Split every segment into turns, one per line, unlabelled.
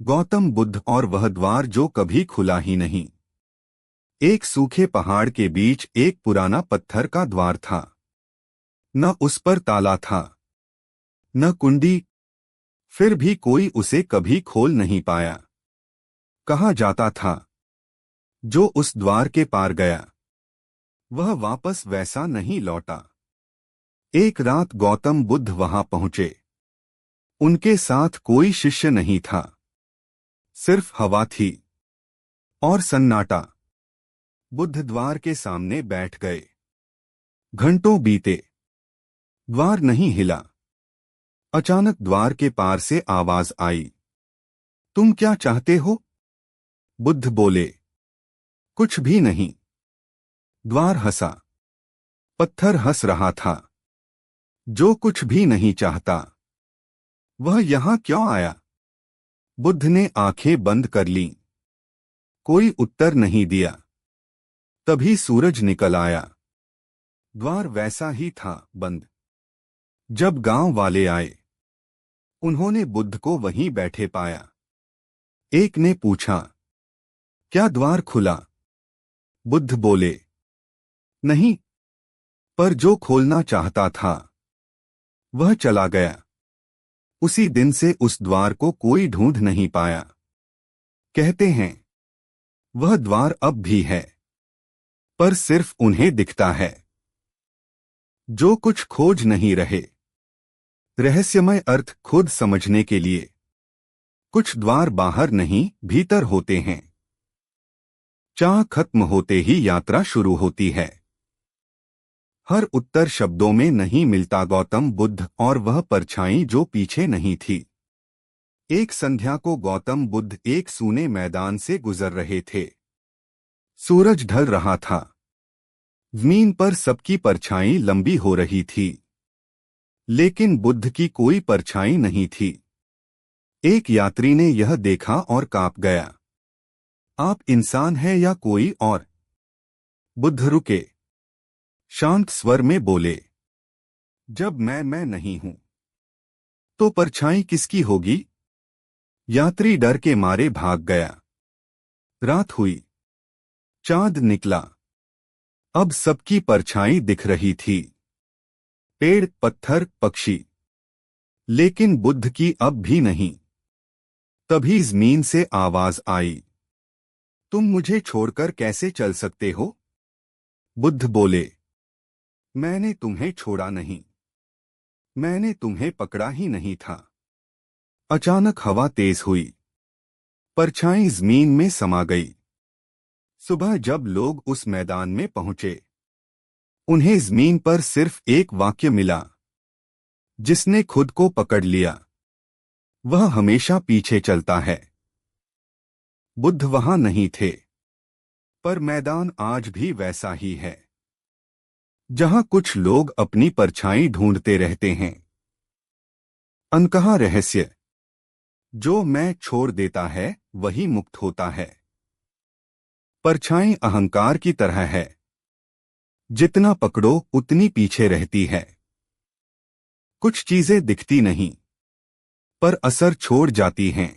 गौतम बुद्ध और वह द्वार जो कभी खुला ही नहीं। एक सूखे पहाड़ के बीच एक पुराना पत्थर का द्वार था। न उस पर ताला था, न कुंडी। फिर भी कोई उसे कभी खोल नहीं पाया। कहा जाता था, जो उस द्वार के पार गया वह वापस वैसा नहीं लौटा। एक रात गौतम बुद्ध वहां पहुंचे। उनके साथ कोई शिष्य नहीं था, सिर्फ हवा थी और सन्नाटा। बुद्ध द्वार के सामने बैठ गए। घंटों बीते, द्वार नहीं हिला। अचानक द्वार के पार से आवाज आई, तुम क्या चाहते हो? बुद्ध बोले, कुछ भी नहीं। द्वार हंसा। पत्थर हंस रहा था। जो कुछ भी नहीं चाहता वह यहां क्यों आया? बुद्ध ने आंखें बंद कर लीं। कोई उत्तर नहीं दिया। तभी सूरज निकल आया। द्वार वैसा ही था, बंद। जब गांव वाले आए, उन्होंने बुद्ध को वहीं बैठे पाया। एक ने पूछा, क्या द्वार खुला? बुद्ध बोले, नहीं, पर जो खोलना चाहता था वह चला गया। उसी दिन से उस द्वार को कोई ढूंढ नहीं पाया। कहते हैं, वह द्वार अब भी है, पर सिर्फ उन्हें दिखता है जो कुछ खोज नहीं रहे। रहस्यमय अर्थ खुद समझने के लिए कुछ द्वार बाहर नहीं, भीतर होते हैं। चाह खत्म होते ही यात्रा शुरू होती है। हर उत्तर शब्दों में नहीं मिलता। गौतम बुद्ध और वह परछाई जो पीछे नहीं थी। एक संध्या को गौतम बुद्ध एक सूने मैदान से गुजर रहे थे। सूरज ढल रहा था। जमीन पर सबकी परछाई लंबी हो रही थी, लेकिन बुद्ध की कोई परछाई नहीं थी। एक यात्री ने यह देखा और कांप गया। आप इंसान हैं या कोई और? बुद्ध रुके, शांत स्वर में बोले, जब मैं नहीं हूं तो परछाई किसकी होगी? यात्री डर के मारे भाग गया। रात हुई, चांद निकला। अब सबकी परछाई दिख रही थी, पेड़, पत्थर, पक्षी, लेकिन बुद्ध की अब भी नहीं। तभी जमीन से आवाज आई, तुम मुझे छोड़कर कैसे चल सकते हो? बुद्ध बोले, मैंने तुम्हें छोड़ा नहीं, मैंने तुम्हें पकड़ा ही नहीं था। अचानक हवा तेज हुई। परछाई जमीन में समा गई। सुबह जब लोग उस मैदान में पहुंचे, उन्हें जमीन पर सिर्फ एक वाक्य मिला, जिसने खुद को पकड़ लिया वह हमेशा पीछे चलता है। बुद्ध वहां नहीं थे, पर मैदान आज भी वैसा ही है, जहां कुछ लोग अपनी परछाई ढूंढते रहते हैं। अनकहा रहस्य, जो मैं छोड़ देता है वही मुक्त होता है। परछाई अहंकार की तरह है, जितना पकड़ो उतनी पीछे रहती है। कुछ चीजें दिखती नहीं, पर असर छोड़ जाती हैं।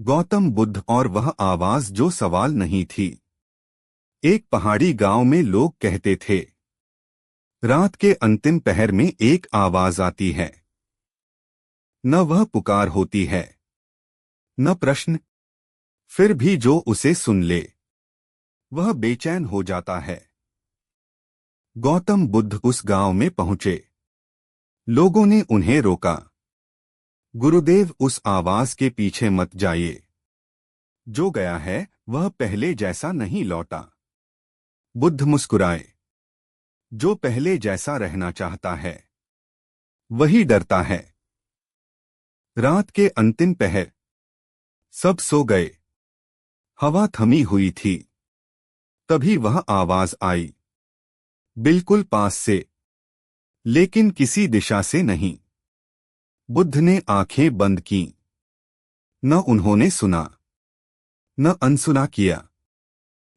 गौतम बुद्ध और वह आवाज जो सवाल नहीं थी। एक पहाड़ी गांव में लोग कहते थे, रात के अंतिम पहर में एक आवाज आती है। न वह पुकार होती है, न प्रश्न, फिर भी जो उसे सुन ले वह बेचैन हो जाता है। गौतम बुद्ध उस गांव में पहुंचे। लोगों ने उन्हें रोका, गुरुदेव, उस आवाज के पीछे मत जाइए। जो गया है वह पहले जैसा नहीं लौटा। बुद्ध मुस्कुराए, जो पहले जैसा रहना चाहता है वही डरता है। रात के अंतिम पहर, सब सो गए। हवा थमी हुई थी। तभी वह आवाज आई, बिल्कुल पास से, लेकिन किसी दिशा से नहीं। बुद्ध ने आंखें बंद कीं। न उन्होंने सुना, न अनसुना किया।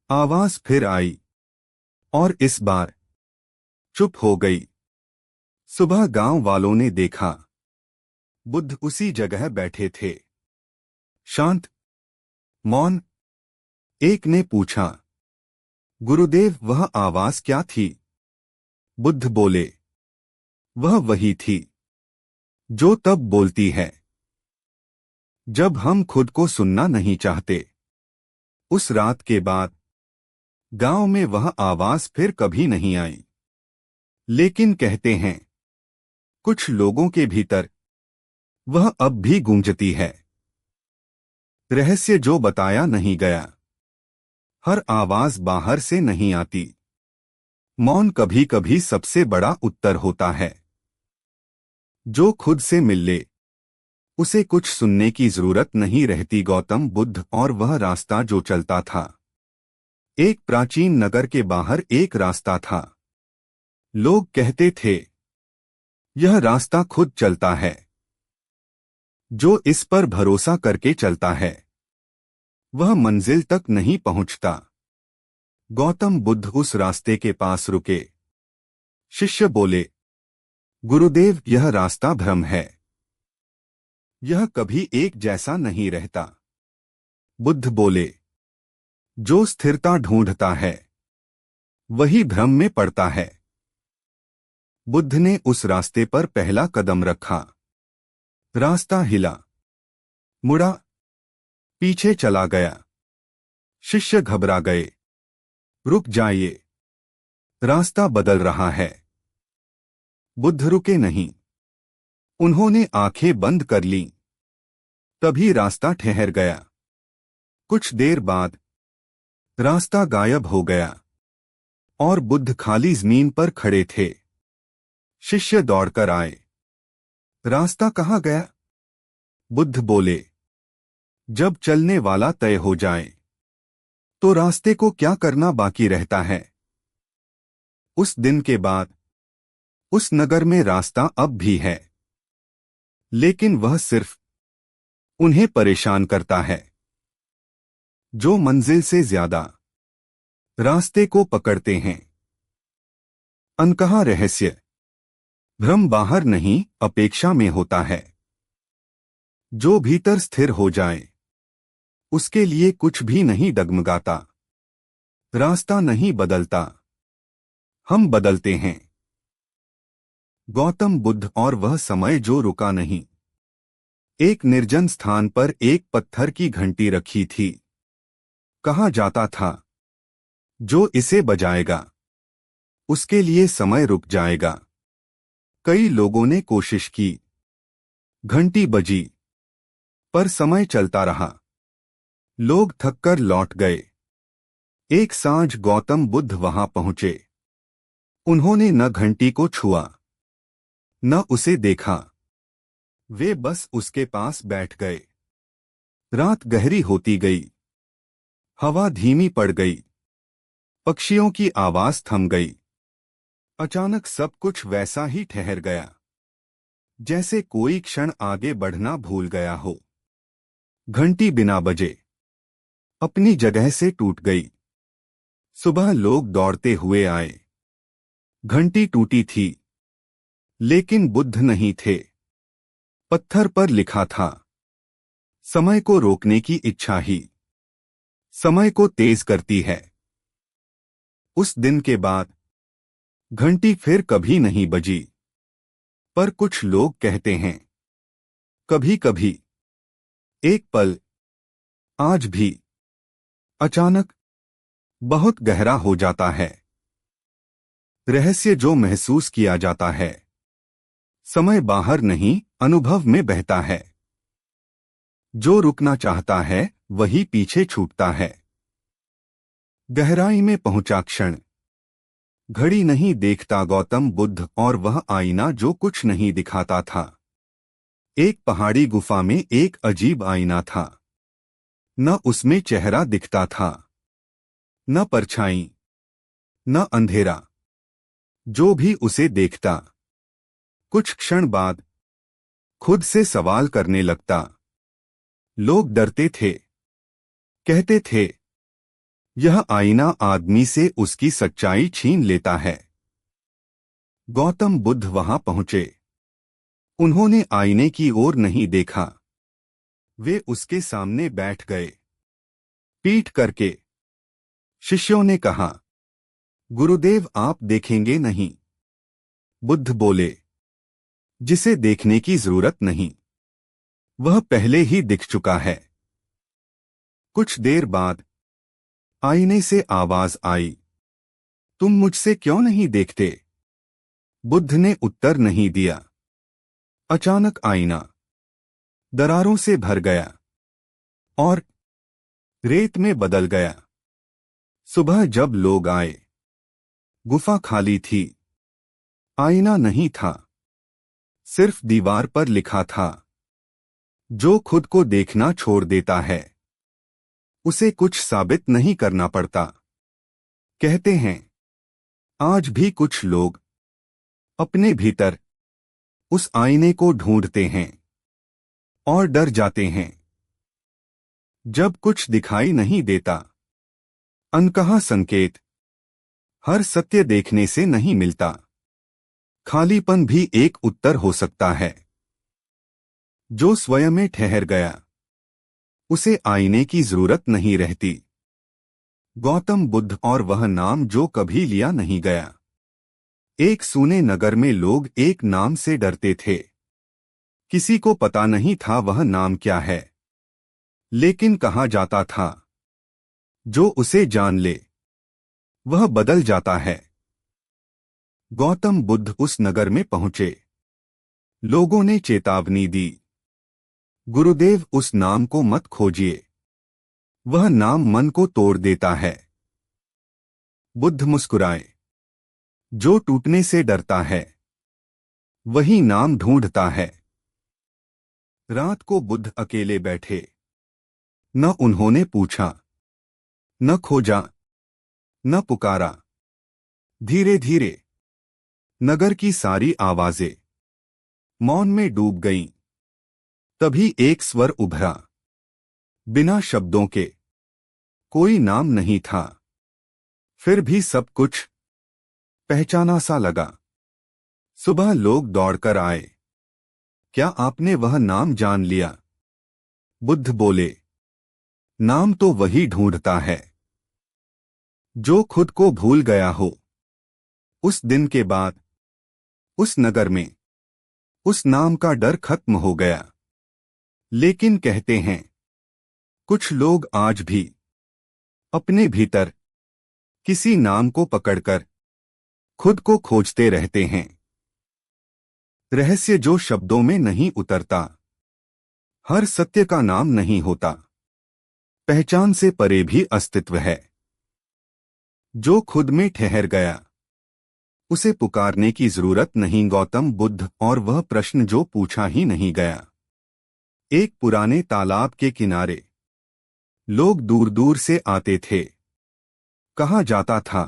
आवाज फिर आई, और इस बार चुप हो गई। सुबह गांव वालों ने देखा, बुद्ध उसी जगह बैठे थे। शांत, मौन। एक ने पूछा, गुरुदेव वह आवाज क्या थी? बुद्ध बोले, वह वही थी जो तब बोलती है जब हम खुद को सुनना नहीं चाहते। उस रात के बाद गांव में वह आवाज फिर कभी नहीं आई। लेकिन कहते हैं कुछ लोगों के भीतर वह अब भी गूंजती है। रहस्य जो बताया नहीं गया। हर आवाज बाहर से नहीं आती। मौन कभी कभी सबसे बड़ा उत्तर होता है। जो खुद से मिल ले उसे कुछ सुनने की जरूरत नहीं रहती। गौतम बुद्ध और वह रास्ता जो चलता था। एक प्राचीन नगर के बाहर एक रास्ता था। लोग कहते थे यह रास्ता खुद चलता है। जो इस पर भरोसा करके चलता है वह मंजिल तक नहीं पहुंचता। गौतम बुद्ध उस रास्ते के पास रुके। शिष्य बोले, गुरुदेव यह रास्ता भ्रम है। यह कभी एक जैसा नहीं रहता। बुद्ध बोले, जो स्थिरता ढूंढता है वही भ्रम में पड़ता है। बुद्ध ने उस रास्ते पर पहला कदम रखा। रास्ता हिला, मुड़ा, पीछे चला गया। शिष्य घबरा गए। रुक जाइए, रास्ता बदल रहा है। बुद्ध रुके नहीं। उन्होंने आंखें बंद कर लीं। तभी रास्ता ठहर गया। कुछ देर बाद रास्ता गायब हो गया और बुद्ध खाली जमीन पर खड़े थे। शिष्य दौड़कर आए। रास्ता कहाँ गया? बुद्ध बोले, जब चलने वाला तय हो जाए तो रास्ते को क्या करना बाकी रहता है। उस दिन के बाद उस नगर में रास्ता अब भी है, लेकिन वह सिर्फ उन्हें परेशान करता है जो मंजिल से ज्यादा रास्ते को पकड़ते हैं। अनकहा रहस्य, भ्रम बाहर नहीं अपेक्षा में होता है। जो भीतर स्थिर हो जाए उसके लिए कुछ भी नहीं डगमगाता। रास्ता नहीं बदलता, हम बदलते हैं। गौतम बुद्ध और वह समय जो रुका नहीं। एक निर्जन स्थान पर एक पत्थर की घंटी रखी थी। कहा जाता था, जो इसे बजाएगा उसके लिए समय रुक जाएगा। कई लोगों ने कोशिश की। घंटी बजी, पर समय चलता रहा। लोग थककर लौट गए। एक सांझ गौतम बुद्ध वहां पहुंचे। उन्होंने न घंटी को छुआ, न उसे देखा। वे बस उसके पास बैठ गए। रात गहरी होती गई। हवा धीमी पड़ गई। पक्षियों की आवाज थम गई। अचानक सब कुछ वैसा ही ठहर गया, जैसे कोई क्षण आगे बढ़ना भूल गया हो। घंटी बिना बजे अपनी जगह से टूट गई। सुबह लोग दौड़ते हुए आए। घंटी टूटी थी, लेकिन बुद्ध नहीं थे। पत्थर पर लिखा था, समय को रोकने की इच्छा ही समय को तेज करती है। उस दिन के बाद घंटी फिर कभी नहीं बजी। पर कुछ लोग कहते हैं, कभी कभी, एक पल, आज भी, अचानक, बहुत गहरा हो जाता है। रहस्य जो महसूस किया जाता है। समय बाहर नहीं, अनुभव में बहता है। जो रुकना चाहता है वही पीछे छूटता है। गहराई में पहुंचा क्षण। घड़ी नहीं देखता गौतम बुद्ध और वह आईना जो कुछ नहीं दिखाता था। एक पहाड़ी गुफा में एक अजीब आईना था। न उसमें चेहरा दिखता था, न परछाई, न अंधेरा। जो भी उसे देखता कुछ क्षण बाद खुद से सवाल करने लगता। लोग डरते थे। कहते थे, यह आईना आदमी से उसकी सच्चाई छीन लेता है। गौतम बुद्ध वहां पहुंचे। उन्होंने आईने की ओर नहीं देखा। वे उसके सामने बैठ गए, पीठ करके। शिष्यों ने कहा, गुरुदेव आप देखेंगे नहीं? बुद्ध बोले, जिसे देखने की जरूरत नहीं वह पहले ही दिख चुका है। कुछ देर बाद आईने से आवाज आई, तुम मुझसे क्यों नहीं देखते? बुद्ध ने उत्तर नहीं दिया। अचानक आईना दरारों से भर गया और रेत में बदल गया। सुबह जब लोग आए, गुफा खाली थी। आईना नहीं था, सिर्फ दीवार पर लिखा था, जो खुद को देखना छोड़ देता है उसे कुछ साबित नहीं करना पड़ता। कहते हैं, आज भी कुछ लोग अपने भीतर उस आईने को ढूंढते हैं और डर जाते हैं जब कुछ दिखाई नहीं देता। अनकहा संकेत हर सत्य देखने से नहीं मिलता। खालीपन भी एक उत्तर हो सकता है। जो स्वयं में ठहर गया उसे आईने की जरूरत नहीं रहती। गौतम बुद्ध और वह नाम जो कभी लिया नहीं गया। एक सूने नगर में लोग एक नाम से डरते थे। किसी को पता नहीं था वह नाम क्या है, लेकिन कहा जाता था, जो उसे जान ले वह बदल जाता है। गौतम बुद्ध उस नगर में पहुंचे। लोगों ने चेतावनी दी, गुरुदेव उस नाम को मत खोजिए, वह नाम मन को तोड़ देता है। बुद्ध मुस्कुराए, जो टूटने से डरता है वही नाम ढूंढता है। रात को बुद्ध अकेले बैठे। न उन्होंने पूछा, न खोजा, न पुकारा। धीरे धीरे नगर की सारी आवाजें मौन में डूब गईं। तभी एक स्वर उभरा, बिना शब्दों के। कोई नाम नहीं था, फिर भी सब कुछ पहचाना सा लगा। सुबह लोग दौड़कर आए, क्या आपने वह नाम जान लिया? बुद्ध बोले, नाम तो वही ढूंढता है जो खुद को भूल गया हो। उस दिन के बाद उस नगर में उस नाम का डर खत्म हो गया। लेकिन कहते हैं, कुछ लोग आज भी अपने भीतर किसी नाम को पकड़कर खुद को खोजते रहते हैं। रहस्य जो शब्दों में नहीं उतरता। हर सत्य का नाम नहीं होता, पहचान से परे भी अस्तित्व है। जो खुद में ठहर गया उसे पुकारने की जरूरत नहीं। गौतम बुद्ध और वह प्रश्न जो पूछा ही नहीं गया। एक पुराने तालाब के किनारे लोग दूर दूर से आते थे। कहा जाता था,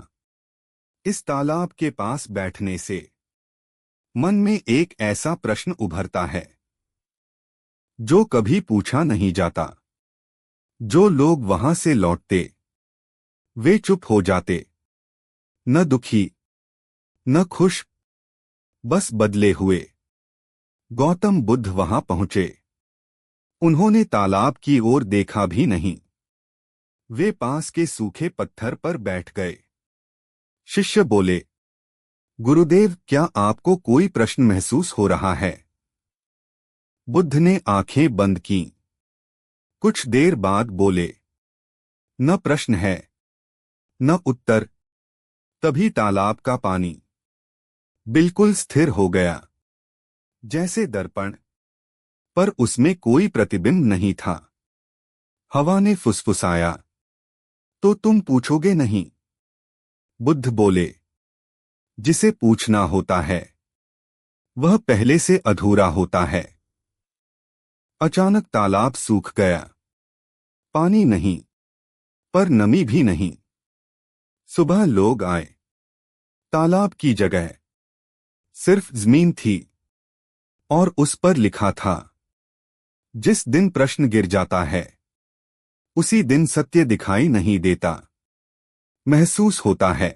इस तालाब के पास बैठने से मन में एक ऐसा प्रश्न उभरता है जो कभी पूछा नहीं जाता। जो लोग वहां से लौटते वे चुप हो जाते, न दुखी न खुश, बस बदले हुए। गौतम बुद्ध वहां पहुंचे। उन्होंने तालाब की ओर देखा भी नहीं। वे पास के सूखे पत्थर पर बैठ गए। शिष्य बोले, गुरुदेव क्या आपको कोई प्रश्न महसूस हो रहा है? बुद्ध ने आंखें बंद कीं। कुछ देर बाद बोले, न प्रश्न है न उत्तर। तभी तालाब का पानी बिल्कुल स्थिर हो गया, जैसे दर्पण, पर उसमें कोई प्रतिबिंब नहीं था। हवा ने फुसफुसाया, तो तुम पूछोगे नहीं? बुद्ध बोले, जिसे पूछना होता है वह पहले से अधूरा होता है। अचानक तालाब सूख गया। पानी नहीं, पर नमी भी नहीं। सुबह लोग आए। तालाब की जगह सिर्फ जमीन थी और उस पर लिखा था, जिस दिन प्रश्न गिर जाता है उसी दिन सत्य दिखाई नहीं देता, महसूस होता है।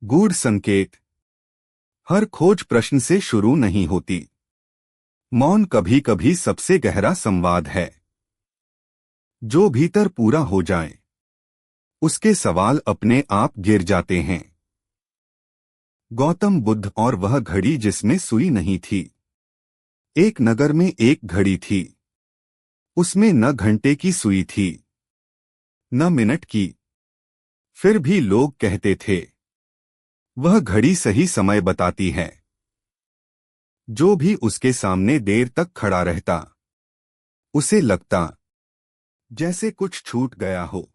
गूढ़ संकेत। हर खोज प्रश्न से शुरू नहीं होती, मौन कभी कभी सबसे गहरा संवाद है। जो भीतर पूरा हो जाए उसके सवाल अपने आप गिर जाते हैं। गौतम बुद्ध और वह घड़ी जिसमें सुई नहीं थी। एक नगर में एक घड़ी थी। उसमें न घंटे की सुई थी न मिनट की। फिर भी लोग कहते थे वह घड़ी सही समय बताती है। जो भी उसके सामने देर तक खड़ा रहता उसे लगता जैसे कुछ छूट गया हो।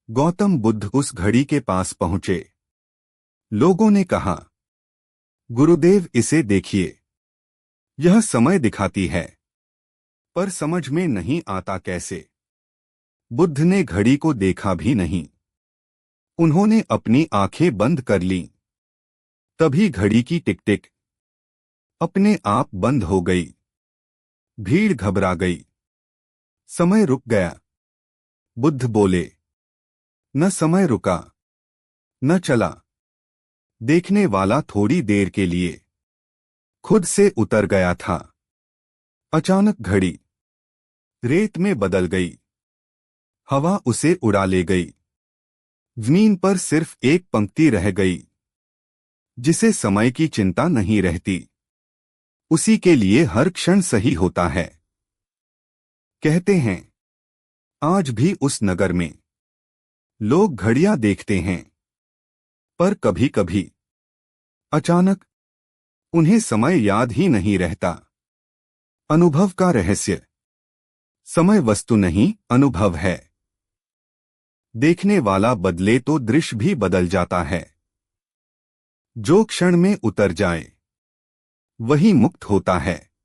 गौतम बुद्ध उस घड़ी के पास पहुंचे। लोगों ने कहा, गुरुदेव इसे देखिए, यह समय दिखाती है, पर समझ में नहीं आता कैसे। बुद्ध ने घड़ी को देखा भी नहीं। उन्होंने अपनी आंखें बंद कर लीं। तभी घड़ी की टिक टिक अपने आप बंद हो गई। भीड़ घबरा गई। समय रुक गया। बुद्ध बोले, न समय रुका, न चला। देखने वाला थोड़ी देर के लिए खुद से उतर गया था। अचानक घड़ी रेत में बदल गई। हवा उसे उड़ा ले गई। जमीन पर सिर्फ एक पंक्ति रह गई। जिसे समय की चिंता नहीं रहती उसी के लिए हर क्षण सही होता है। कहते हैं आज भी उस नगर में लोग घड़ियां देखते हैं, पर कभी कभी अचानक उन्हें समय याद ही नहीं रहता। अनुभव का रहस्य। समय वस्तु नहीं, अनुभव है। देखने वाला बदले तो दृश्य भी बदल जाता है। जो क्षण में उतर जाए वही मुक्त होता है।